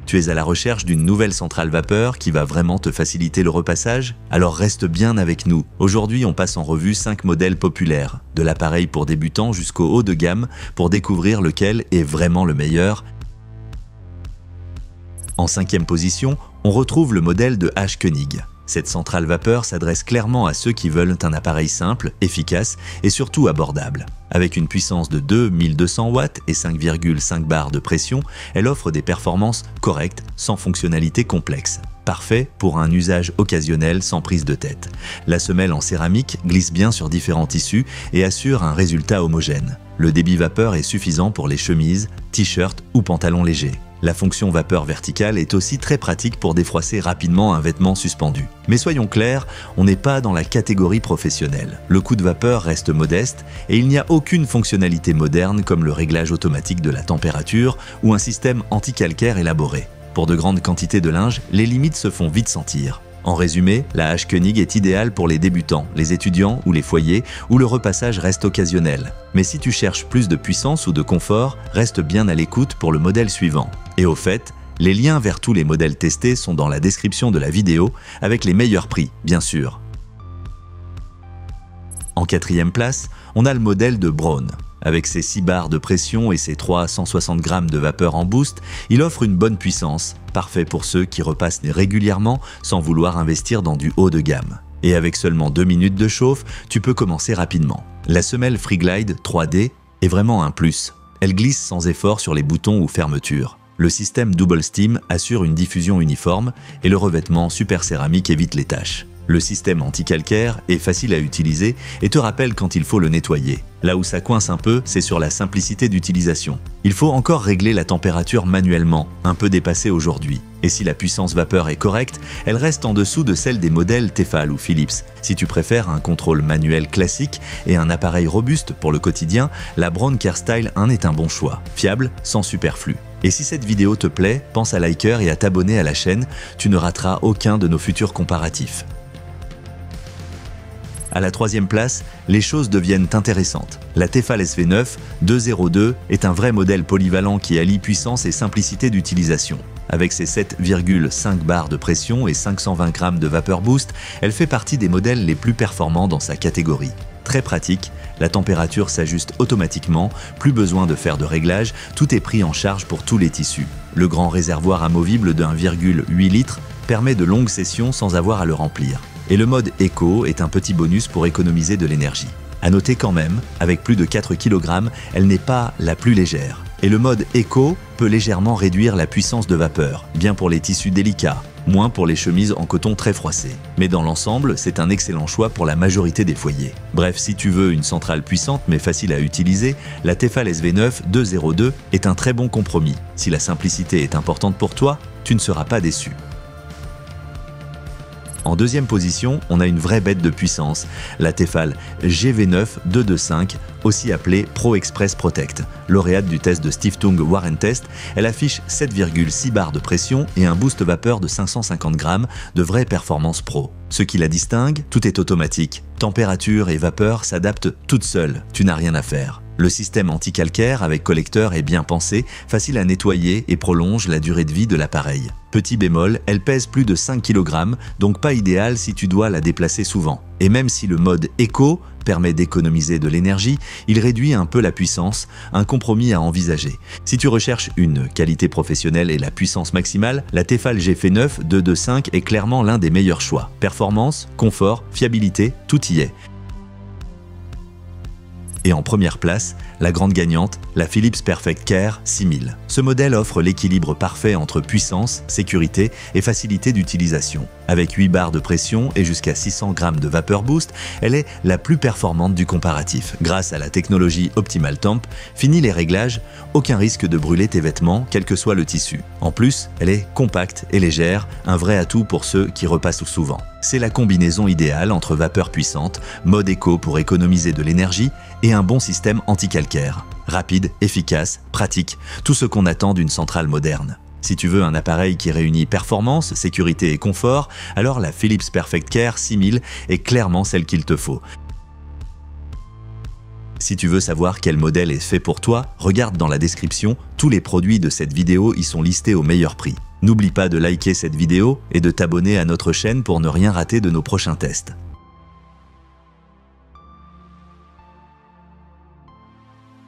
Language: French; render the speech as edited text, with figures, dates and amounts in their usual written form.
Tu es à la recherche d'une nouvelle centrale vapeur qui va vraiment te faciliter le repassage? Alors reste bien avec nous. Aujourd'hui, on passe en revue 5 modèles populaires, de l'appareil pour débutants jusqu'au haut de gamme, pour découvrir lequel est vraiment le meilleur. En 5e position, on retrouve le modèle de H. Koenig. Cette centrale vapeur s'adresse clairement à ceux qui veulent un appareil simple, efficace et surtout abordable. Avec une puissance de 2200 watts et 5,5 bars de pression, elle offre des performances correctes sans fonctionnalité complexe. Parfait pour un usage occasionnel sans prise de tête. La semelle en céramique glisse bien sur différents tissus et assure un résultat homogène. Le débit vapeur est suffisant pour les chemises, t-shirts ou pantalons légers. La fonction vapeur verticale est aussi très pratique pour défroisser rapidement un vêtement suspendu. Mais soyons clairs, on n'est pas dans la catégorie professionnelle. Le coût de vapeur reste modeste et il n'y a aucune fonctionnalité moderne comme le réglage automatique de la température ou un système anti-calcaire élaboré. Pour de grandes quantités de linge, les limites se font vite sentir. En résumé, la H. Koenig est idéale pour les débutants, les étudiants ou les foyers où le repassage reste occasionnel. Mais si tu cherches plus de puissance ou de confort, reste bien à l'écoute pour le modèle suivant. Et au fait, les liens vers tous les modèles testés sont dans la description de la vidéo, avec les meilleurs prix, bien sûr. En 4e place, on a le modèle de Braun. Avec ses 6 barres de pression et ses 360 grammes de vapeur en boost, il offre une bonne puissance, parfait pour ceux qui repassent régulièrement sans vouloir investir dans du haut de gamme. Et avec seulement 2 minutes de chauffe, tu peux commencer rapidement. La semelle Freeglide 3D est vraiment un plus. Elle glisse sans effort sur les boutons ou fermetures. Le système Double Steam assure une diffusion uniforme et le revêtement super céramique évite les taches. Le système anti-calcaire est facile à utiliser et te rappelle quand il faut le nettoyer. Là où ça coince un peu, c'est sur la simplicité d'utilisation. Il faut encore régler la température manuellement, un peu dépassée aujourd'hui. Et si la puissance vapeur est correcte, elle reste en dessous de celle des modèles Tefal ou Philips. Si tu préfères un contrôle manuel classique et un appareil robuste pour le quotidien, la Braun CareStyle 1 est un bon choix, fiable, sans superflu. Et si cette vidéo te plaît, pense à liker et à t'abonner à la chaîne, tu ne rateras aucun de nos futurs comparatifs. À la 3e place, les choses deviennent intéressantes. La Tefal SV9 202 est un vrai modèle polyvalent qui allie puissance et simplicité d'utilisation. Avec ses 7,5 bars de pression et 520 grammes de vapeur boost, elle fait partie des modèles les plus performants dans sa catégorie. Très pratique, la température s'ajuste automatiquement, plus besoin de faire de réglage, tout est pris en charge pour tous les tissus. Le grand réservoir amovible de 1,8 litres permet de longues sessions sans avoir à le remplir. Et le mode Eco est un petit bonus pour économiser de l'énergie. À noter quand même, avec plus de 4 kg, elle n'est pas la plus légère. Et le mode Eco peut légèrement réduire la puissance de vapeur, bien pour les tissus délicats, moins pour les chemises en coton très froissé. Mais dans l'ensemble, c'est un excellent choix pour la majorité des foyers. Bref, si tu veux une centrale puissante mais facile à utiliser, la Tefal SV9 202 est un très bon compromis. Si la simplicité est importante pour toi, tu ne seras pas déçu. En 2e position, on a une vraie bête de puissance, la Tefal GV9 225, aussi appelée Pro Express Protect. Lauréate du test de Stiftung Warentest, elle affiche 7,6 bars de pression et un boost vapeur de 550 grammes de vraie performance pro. Ce qui la distingue, tout est automatique. Température et vapeur s'adaptent toutes seules, tu n'as rien à faire. Le système anti-calcaire avec collecteur est bien pensé, facile à nettoyer et prolonge la durée de vie de l'appareil. Petit bémol, elle pèse plus de 5 kg, donc pas idéal si tu dois la déplacer souvent. Et même si le mode Eco permet d'économiser de l'énergie, il réduit un peu la puissance, un compromis à envisager. Si tu recherches une qualité professionnelle et la puissance maximale, la Tefal GV9 225 est clairement l'un des meilleurs choix. Performance, confort, fiabilité, tout y est. Et en première place, la grande gagnante, la Philips Perfect Care 6000. Ce modèle offre l'équilibre parfait entre puissance, sécurité et facilité d'utilisation. Avec 8 barres de pression et jusqu'à 600 grammes de vapeur boost, elle est la plus performante du comparatif. Grâce à la technologie Optimal Temp, fini les réglages, aucun risque de brûler tes vêtements, quel que soit le tissu. En plus, elle est compacte et légère, un vrai atout pour ceux qui repassent souvent. C'est la combinaison idéale entre vapeur puissante, mode éco pour économiser de l'énergie et un bon système anti-calcaire. Rapide, efficace, pratique, tout ce qu'on attend d'une centrale moderne. Si tu veux un appareil qui réunit performance, sécurité et confort, alors la Philips Perfect Care 6000 est clairement celle qu'il te faut. Si tu veux savoir quel modèle est fait pour toi, regarde dans la description, tous les produits de cette vidéo y sont listés au meilleur prix. N'oublie pas de liker cette vidéo et de t'abonner à notre chaîne pour ne rien rater de nos prochains tests.